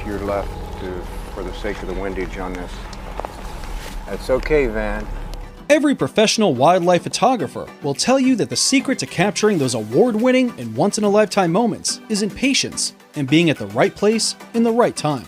to your left for the sake of the windage on this. That's okay, Van. Every professional wildlife photographer will tell you that the secret to capturing those award-winning and once-in-a-lifetime moments is in patience and being at the right place in the right time.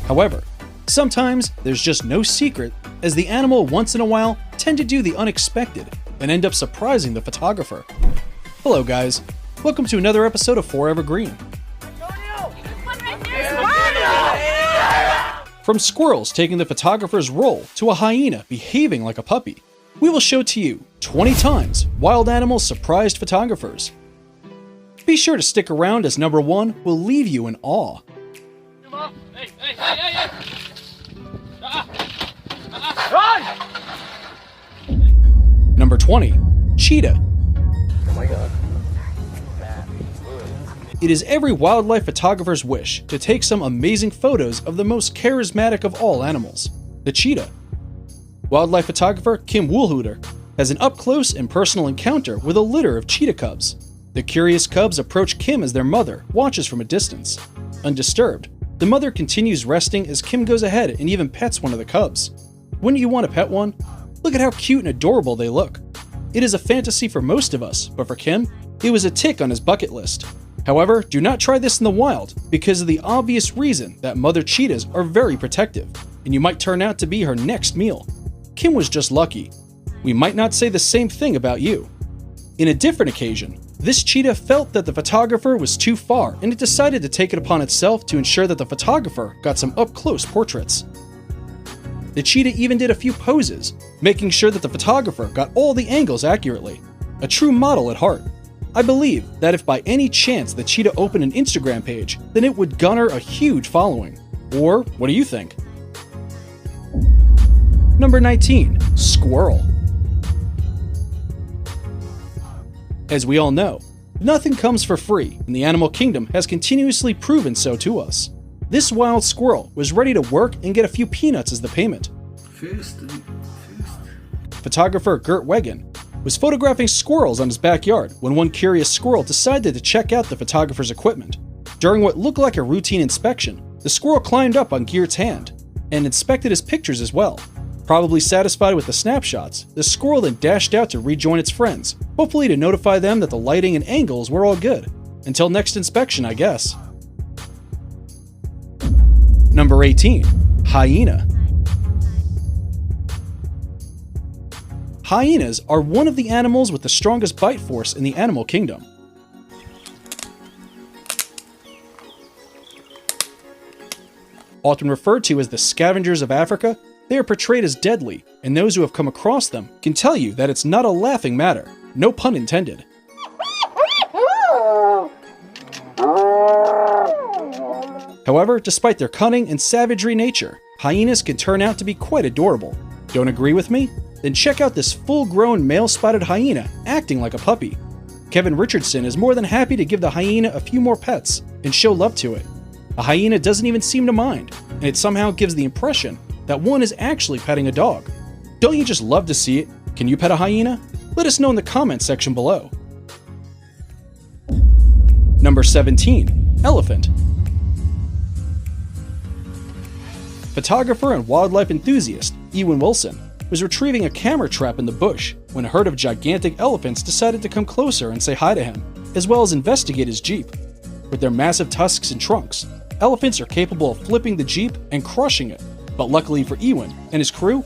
However, sometimes there's just no secret, as the animal once in a while tend to do the unexpected and end up surprising the photographer. Hello guys, welcome to another episode of Forever Green. From squirrels taking the photographer's role to a hyena behaving like a puppy, we will show to you 20 times wild animals surprised photographers. Be sure to stick around as number 1 will leave you in awe. Number 20. Cheetah. Oh my god. It is every wildlife photographer's wish to take some amazing photos of the most charismatic of all animals, the cheetah. Wildlife photographer Kim Woolhuter has an up-close and personal encounter with a litter of cheetah cubs. The curious cubs approach Kim as their mother watches from a distance. Undisturbed, the mother continues resting as Kim goes ahead and even pets one of the cubs. Wouldn't you want to pet one? Look at how cute and adorable they look. It is a fantasy for most of us, but for Kim, it was a tick on his bucket list. However, do not try this in the wild because of the obvious reason that mother cheetahs are very protective, and you might turn out to be her next meal. Kim was just lucky. We might not say the same thing about you. In a different occasion, this cheetah felt that the photographer was too far and it decided to take it upon itself to ensure that the photographer got some up-close portraits. The cheetah even did a few poses, making sure that the photographer got all the angles accurately. A true model at heart. I believe that if by any chance the cheetah opened an Instagram page, then it would garner a huge following. Or what do you think? Number 19. Squirrel. As we all know, nothing comes for free, and the animal kingdom has continuously proven so to us. This wild squirrel was ready to work and get a few peanuts as the payment. Photographer Gert Wegen was photographing squirrels on his backyard when one curious squirrel decided to check out the photographer's equipment. During what looked like a routine inspection, the squirrel climbed up on Gert's hand and inspected his pictures as well. Probably satisfied with the snapshots, the squirrel then dashed out to rejoin its friends, hopefully to notify them that the lighting and angles were all good. Until next inspection, I guess. Number 18. Hyena. Hyenas are one of the animals with the strongest bite force in the animal kingdom. Often referred to as the scavengers of Africa, they are portrayed as deadly, and those who have come across them can tell you that it's not a laughing matter, no pun intended. However, despite their cunning and savagery nature, hyenas can turn out to be quite adorable. Don't agree with me? Then check out this full-grown male-spotted hyena acting like a puppy. Kevin Richardson is more than happy to give the hyena a few more pets and show love to it. A hyena doesn't even seem to mind, and it somehow gives the impression that one is actually petting a dog. Don't you just love to see it? Can you pet a hyena? Let us know in the comments section below. Number 17. Elephant. Photographer and wildlife enthusiast Ewan Wilson was retrieving a camera trap in the bush when a herd of gigantic elephants decided to come closer and say hi to him, as well as investigate his Jeep. With their massive tusks and trunks, elephants are capable of flipping the Jeep and crushing it, but luckily for Ewan and his crew,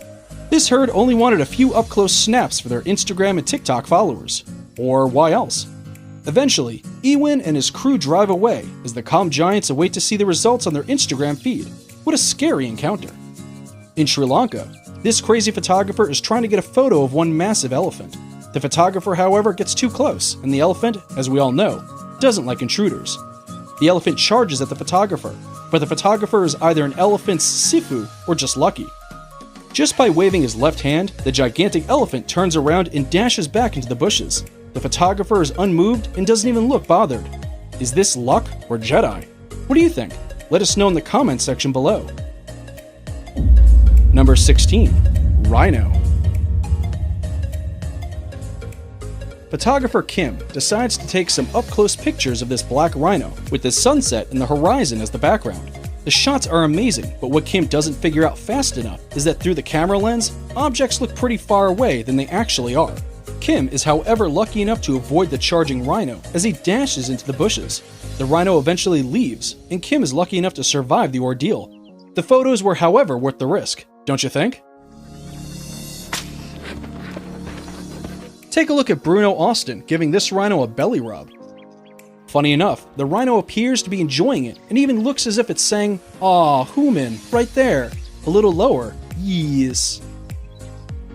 this herd only wanted a few up-close snaps for their Instagram and TikTok followers. Or why else? Eventually, Ewan and his crew drive away as the calm giants await to see the results on their Instagram feed. What a scary encounter. In Sri Lanka, this crazy photographer is trying to get a photo of one massive elephant. The photographer, however, gets too close, and the elephant, as we all know, doesn't like intruders. The elephant charges at the photographer, but the photographer is either an elephant's sifu or just lucky. Just by waving his left hand, the gigantic elephant turns around and dashes back into the bushes. The photographer is unmoved and doesn't even look bothered. Is this luck or Jedi? What do you think? Let us know in the comments section below. Number 16. Rhino. photographer Kim decides to take some up-close pictures of this black rhino with the sunset and the horizon as the background. The shots are amazing, but what Kim doesn't figure out fast enough is that through the camera lens, objects look pretty far away than they actually are. Kim is however lucky enough to avoid the charging rhino as he dashes into the bushes. The rhino eventually leaves, and Kim is lucky enough to survive the ordeal. The photos were however worth the risk, don't you think? Take a look at Bruno Austin giving this rhino a belly rub. Funny enough, the rhino appears to be enjoying it and even looks as if it's saying, "Aw, human, right there, a little lower, yes."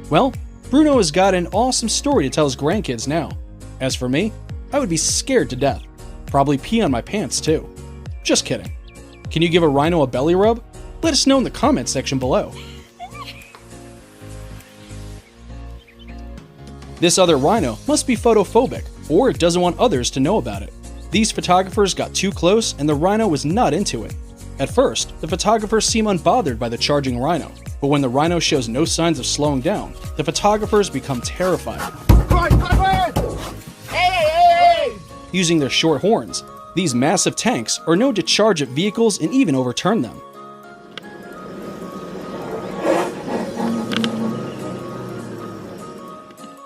Well, Bruno has got an awesome story to tell his grandkids now. As for me, I would be scared to death. Probably pee on my pants too. Just kidding. Can you give a rhino a belly rub? Let us know in the comment section below. This other rhino must be photophobic, or it doesn't want others to know about it. These photographers got too close and the rhino was not into it. At first, the photographers seem unbothered by the charging rhino, but when the rhino shows no signs of slowing down, the photographers become terrified. Using their short horns, these massive tanks are known to charge at vehicles and even overturn them.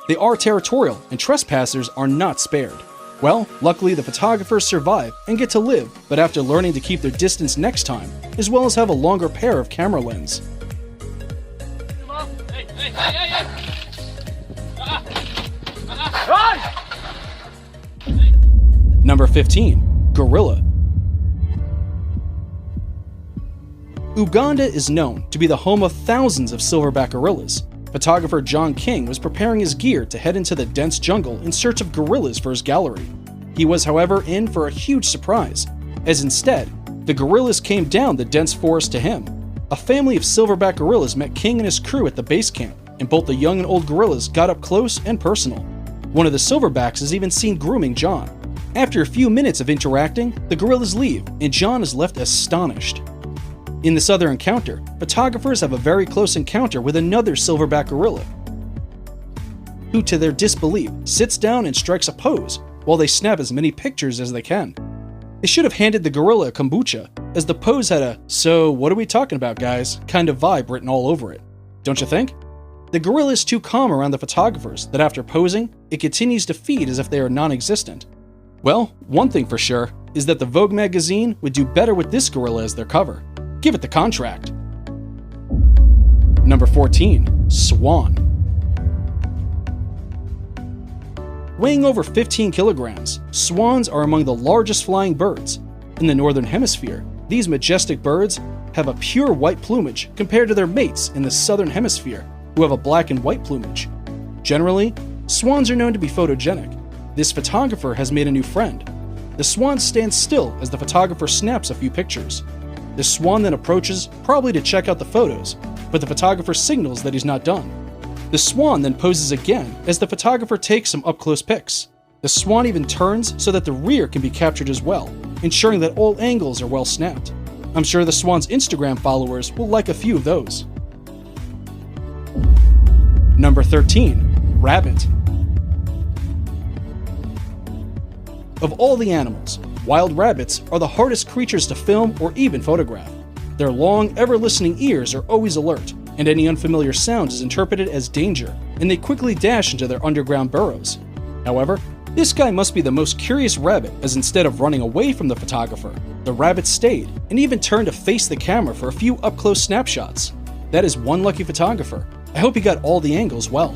They are territorial, and trespassers are not spared. Well, luckily the photographers survive and get to live, but after learning to keep their distance next time, as well as have a longer pair of camera lens. Number 15. Gorilla. Uganda is known to be the home of thousands of silverback gorillas. Photographer John King was preparing his gear to head into the dense jungle in search of gorillas for his gallery. He was, however, in for a huge surprise, as instead, the gorillas came down the dense forest to him. A family of silverback gorillas met King and his crew at the base camp, and both the young and old gorillas got up close and personal. One of the silverbacks is even seen grooming John. After a few minutes of interacting, the gorillas leave, and John is left astonished. In this other encounter, photographers have a very close encounter with another silverback gorilla, who to their disbelief sits down and strikes a pose while they snap as many pictures as they can. They should have handed the gorilla a kombucha, as the pose had a "so what are we talking about guys" kind of vibe written all over it. Don't you think? The gorilla is too calm around the photographers that after posing, it continues to feed as if they are non-existent. Well, one thing for sure is that the Vogue magazine would do better with this gorilla as their cover. Give it the contract. Number 14. Swan. Weighing over 15 kilograms, swans are among the largest flying birds. In the northern hemisphere, these majestic birds have a pure white plumage compared to their mates in the southern hemisphere, who have a black and white plumage. Generally, swans are known to be photogenic. This photographer has made a new friend. The swan stands still as the photographer snaps a few pictures. The swan then approaches, probably to check out the photos, but the photographer signals that he's not done. The swan then poses again as the photographer takes some up-close pics. The swan even turns so that the rear can be captured as well, ensuring that all angles are well snapped. I'm sure the swan's Instagram followers will like a few of those. Number 13. Rabbit. Of all the animals, wild rabbits are the hardest creatures to film or even photograph. Their long, ever-listening ears are always alert, and any unfamiliar sound is interpreted as danger, and they quickly dash into their underground burrows. However, this guy must be the most curious rabbit, as instead of running away from the photographer, the rabbit stayed and even turned to face the camera for a few up-close snapshots. That is one lucky photographer. I hope he got all the angles well.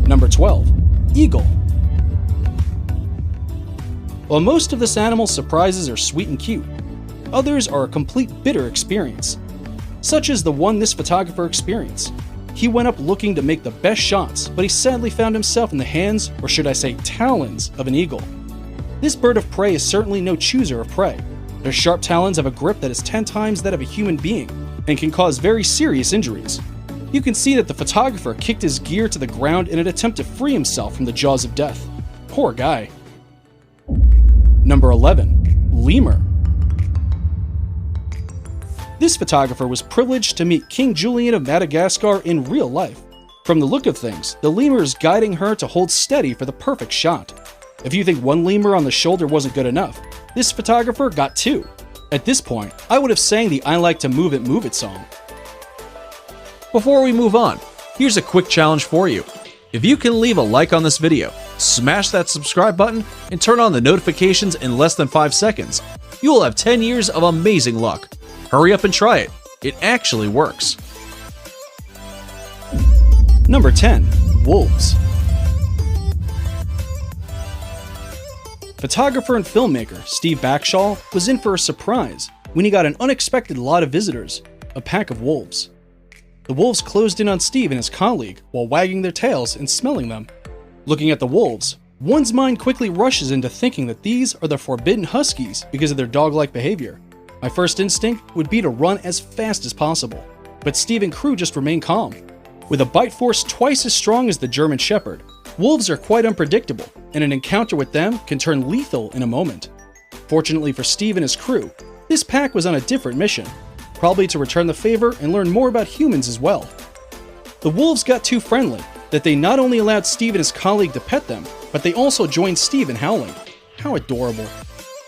Number 12. Eagle. While most of this animal's surprises are sweet and cute, others are a complete bitter experience. Such as the one this photographer experienced. He went up looking to make the best shots, but he sadly found himself in the hands, or should I say talons, of an eagle. This bird of prey is certainly no chooser of prey. Their sharp talons have a grip that is 10 times that of a human being, and can cause very serious injuries. You can see that the photographer kicked his gear to the ground in an attempt to free himself from the jaws of death. Poor guy. Number 11. Lemur. This photographer was privileged to meet King Julian of Madagascar in real life. From the look of things, the lemur is guiding her to hold steady for the perfect shot. If you think one lemur on the shoulder wasn't good enough, this photographer got two. At this point, I would have sang the I Like to Move It song. Before we move on, here's a quick challenge for you. If you can leave a like on this video, smash that subscribe button, and turn on the notifications in less than 5 seconds, you will have 10 years of amazing luck. Hurry up and try it. It actually works. Number 10. Wolves. Photographer and filmmaker Steve Backshall was in for a surprise when he got an unexpected lot of visitors, a pack of wolves. The wolves closed in on Steve and his colleague while wagging their tails and smelling them. Looking at the wolves, one's mind quickly rushes into thinking that these are the forbidden huskies because of their dog-like behavior. My first instinct would be to run as fast as possible, but Steve and crew just remain calm. With a bite force twice as strong as the German Shepherd, wolves are quite unpredictable, and an encounter with them can turn lethal in a moment. Fortunately for Steve and his crew, this pack was on a different mission, probably to return the favor and learn more about humans as well. The wolves got too friendly that they not only allowed Steve and his colleague to pet them, but they also joined Steve in howling. How adorable.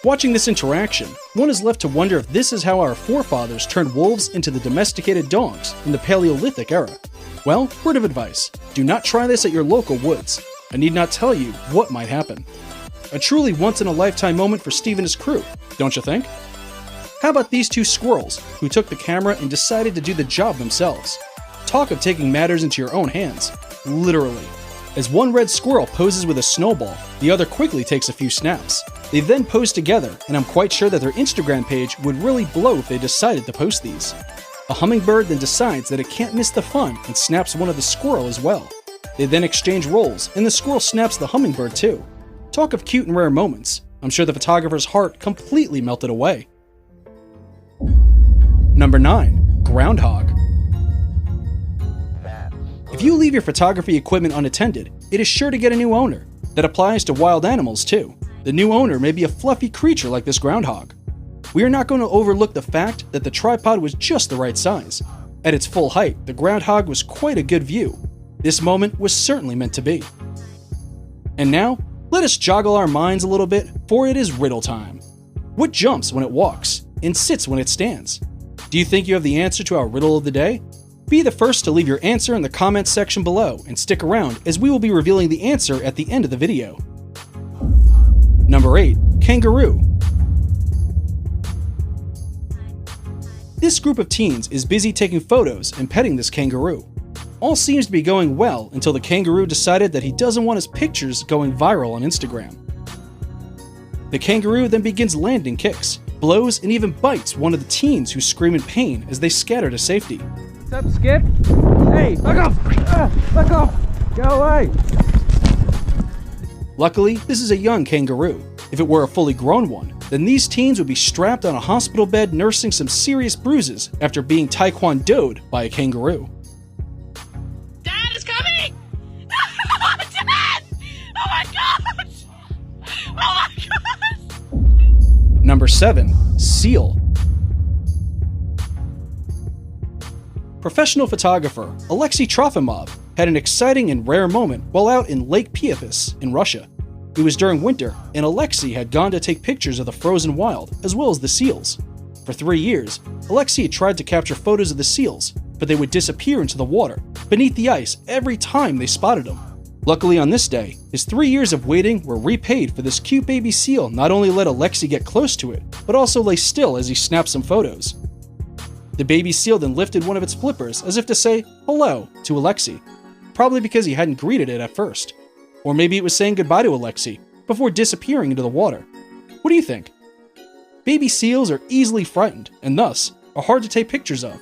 Watching this interaction, one is left to wonder if this is how our forefathers turned wolves into the domesticated dogs in the Paleolithic era. Well, word of advice, do not try this at your local woods. I need not tell you what might happen. A truly once-in-a-lifetime moment for Steve and his crew, don't you think? How about these two squirrels who took the camera and decided to do the job themselves? Talk of taking matters into your own hands. Literally. As one red squirrel poses with a snowball, the other quickly takes a few snaps. They then pose together, and I'm quite sure that their Instagram page would really blow if they decided to post these. A hummingbird then decides that it can't miss the fun and snaps one of the squirrel as well. They then exchange roles, and the squirrel snaps the hummingbird too. Talk of cute and rare moments. I'm sure the photographer's heart completely melted away. Number 9. Groundhog. If you leave your photography equipment unattended, it is sure to get a new owner. That applies to wild animals too. The new owner may be a fluffy creature like this groundhog. We are not going to overlook the fact that the tripod was just the right size. At its full height, the groundhog was quite a good view. This moment was certainly meant to be. And now, let us joggle our minds a little bit, for it is riddle time. What jumps when it walks and sits when it stands? Do you think you have the answer to our riddle of the day? Be the first to leave your answer in the comments section below and stick around as we will be revealing the answer at the end of the video. Number 8. Kangaroo. This group of teens is busy taking photos and petting this kangaroo. All seems to be going well until the kangaroo decided that he doesn't want his pictures going viral on Instagram. The kangaroo then begins landing kicks, blows, and even bites one of the teens who scream in pain as they scatter to safety. What's up, Skip? Hey, let go! Let go! Go away! Luckily, this is a young kangaroo. If it were a fully grown one, then these teens would be strapped on a hospital bed nursing some serious bruises after being taekwondoed by a kangaroo. Dad is coming! Dad! Oh my gosh! Oh my gosh! Number 7. Seal. Professional photographer Alexei Trofimov had an exciting and rare moment while out in Lake Pyavis in Russia. It was during winter, and Alexei had gone to take pictures of the frozen wild as well as the seals. For 3 years, Alexei had tried to capture photos of the seals, but they would disappear into the water, beneath the ice every time they spotted them. Luckily on this day, his 3 years of waiting were repaid, for this cute baby seal not only let Alexei get close to it, but also lay still as he snapped some photos. The baby seal then lifted one of its flippers as if to say hello to Alexei, probably because he hadn't greeted it at first. Or maybe it was saying goodbye to Alexei before disappearing into the water. What do you think? Baby seals are easily frightened and thus are hard to take pictures of,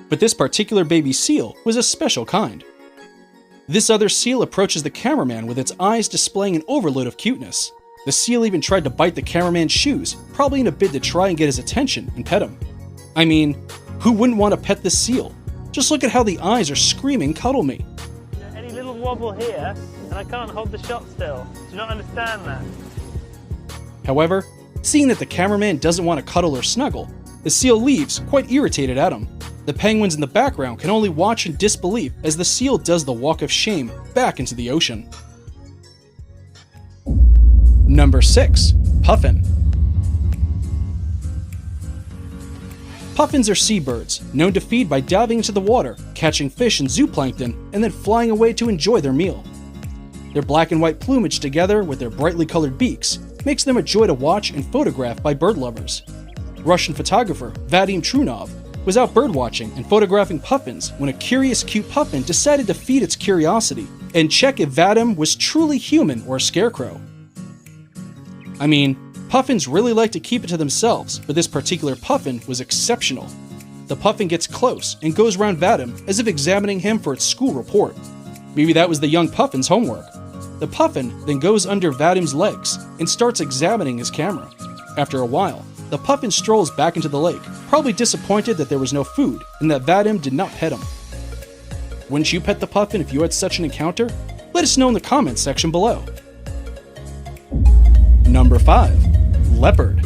but this particular baby seal was a special kind. This other seal approaches the cameraman with its eyes displaying an overload of cuteness. The seal even tried to bite the cameraman's shoes, probably in a bid to try and get his attention and pet him. I mean, who wouldn't want to pet this seal? Just look at how the eyes are screaming, "Cuddle me." Any little wobble here, and I can't hold the shot still. Do you not understand that? However, seeing that the cameraman doesn't want to cuddle or snuggle, The seal leaves, quite irritated at him. The penguins in the background can only watch in disbelief as the seal does the walk of shame back into the ocean. Number 6. Puffin. Puffins are seabirds, known to feed by diving into the water, catching fish and zooplankton, and then flying away to enjoy their meal. Their black and white plumage together with their brightly colored beaks makes them a joy to watch and photograph by bird lovers. Russian photographer Vadim Trunov was out birdwatching and photographing puffins when a curious cute puffin decided to feed its curiosity and check if Vadim was truly human or a scarecrow. I mean, puffins really like to keep it to themselves, but this particular puffin was exceptional. The puffin gets close and goes around Vadim as if examining him for its school report. Maybe that was the young puffin's homework. The puffin then goes under Vadim's legs and starts examining his camera. After a while, the puffin strolls back into the lake, probably disappointed that there was no food and that Vadim did not pet him. Wouldn't you pet the puffin if you had such an encounter? Let us know in the comments section below. Number 5. Leopard.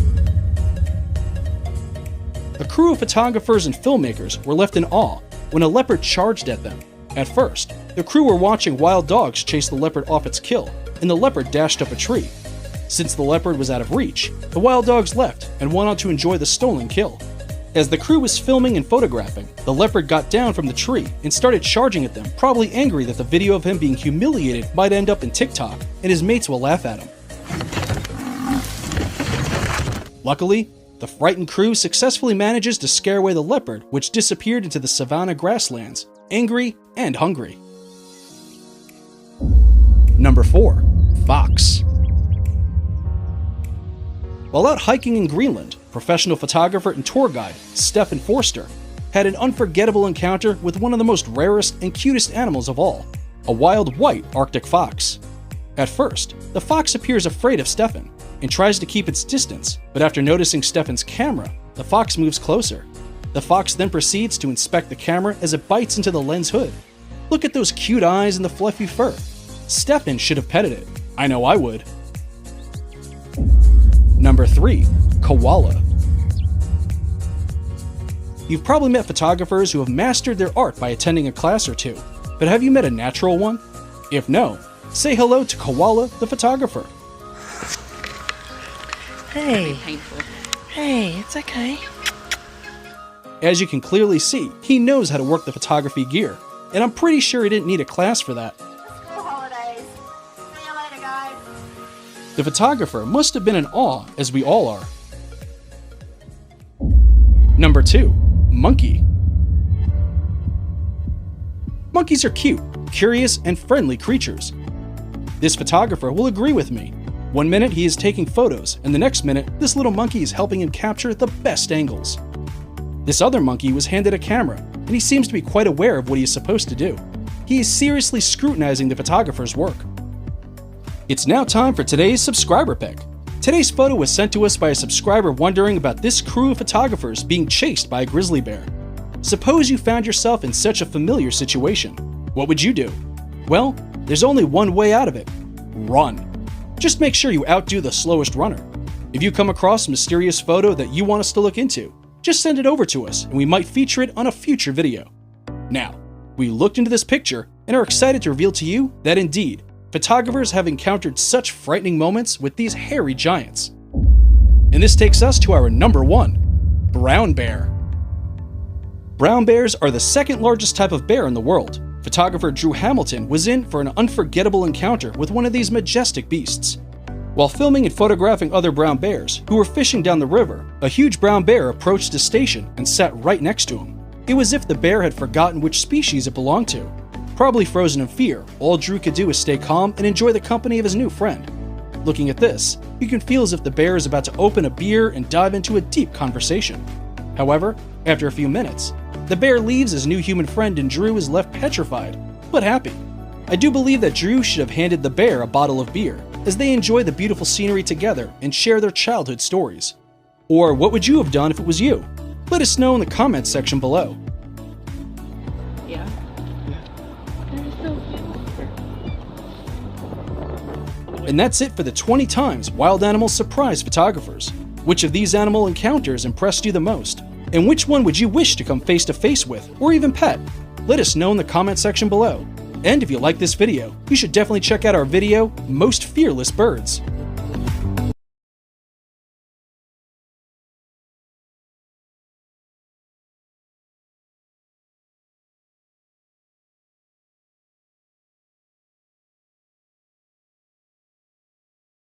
A crew of photographers and filmmakers were left in awe when a leopard charged at them. At first, the crew were watching wild dogs chase the leopard off its kill, and the leopard dashed up a tree. Since the leopard was out of reach, the wild dogs left and went on to enjoy the stolen kill. As the crew was filming and photographing, the leopard got down from the tree and started charging at them, probably angry that the video of him being humiliated might end up in TikTok, and his mates will laugh at him. Luckily, the frightened crew successfully manages to scare away the leopard, which disappeared into the savanna grasslands, angry and hungry. Number 4. Fox. While out hiking in Greenland, professional photographer and tour guide Stefan Forster had an unforgettable encounter with one of the most rarest and cutest animals of all, a wild white Arctic fox. At first, the fox appears afraid of Stefan and tries to keep its distance, but after noticing Stefan's camera, the fox moves closer. The fox then proceeds to inspect the camera as it bites into the lens hood. Look at those cute eyes and the fluffy fur. Stefan should have petted it. I know I would. Number 3. Koala. You've probably met photographers who have mastered their art by attending a class or two, but have you met a natural one? If no, say hello to Koala the photographer. Hey, Painful. hey, it's okay. As you can clearly see, he knows how to work the photography gear, and I'm pretty sure he didn't need a class for that. Holidays. See you later, guys. The photographer must have been in awe, as we all are. Number 2. Monkey. Monkeys are cute, curious, and friendly creatures. This photographer will agree with me. One minute he is taking photos, and the next minute this little monkey is helping him capture the best angles. This other monkey was handed a camera, and he seems to be quite aware of what he is supposed to do. He is seriously scrutinizing the photographer's work. It's now time for today's subscriber pick. Today's photo was sent to us by a subscriber wondering about this crew of photographers being chased by a grizzly bear. Suppose you found yourself in such a familiar situation. What would you do? Well, there's only one way out of it. Run. Just make sure you outdo the slowest runner. If you come across a mysterious photo that you want us to look into, just send it over to us and we might feature it on a future video. Now, we looked into this picture and are excited to reveal to you that indeed, photographers have encountered such frightening moments with these hairy giants. And this takes us to our number 1, brown bear. Brown bears are the second largest type of bear in the world. Photographer Drew Hamilton was in for an unforgettable encounter with one of these majestic beasts. While filming and photographing other brown bears who were fishing down the river, a huge brown bear approached his station and sat right next to him. It was as if the bear had forgotten which species it belonged to. Probably frozen in fear, all Drew could do was stay calm and enjoy the company of his new friend. Looking at this, you can feel as if the bear is about to open a beer and dive into a deep conversation. However, after a few minutes, the bear leaves his new human friend and Drew is left petrified, but happy. I do believe that Drew should have handed the bear a bottle of beer, as they enjoy the beautiful scenery together and share their childhood stories. Or what would you have done if it was you? Let us know in the comments section below. Yeah. And that's it for the 20 times wild animals surprised photographers. Which of these animal encounters impressed you the most? And which one would you wish to come face to face with, or even pet? Let us know in the comment section below. And if you like this video, you should definitely check out our video, Most Fearless Birds.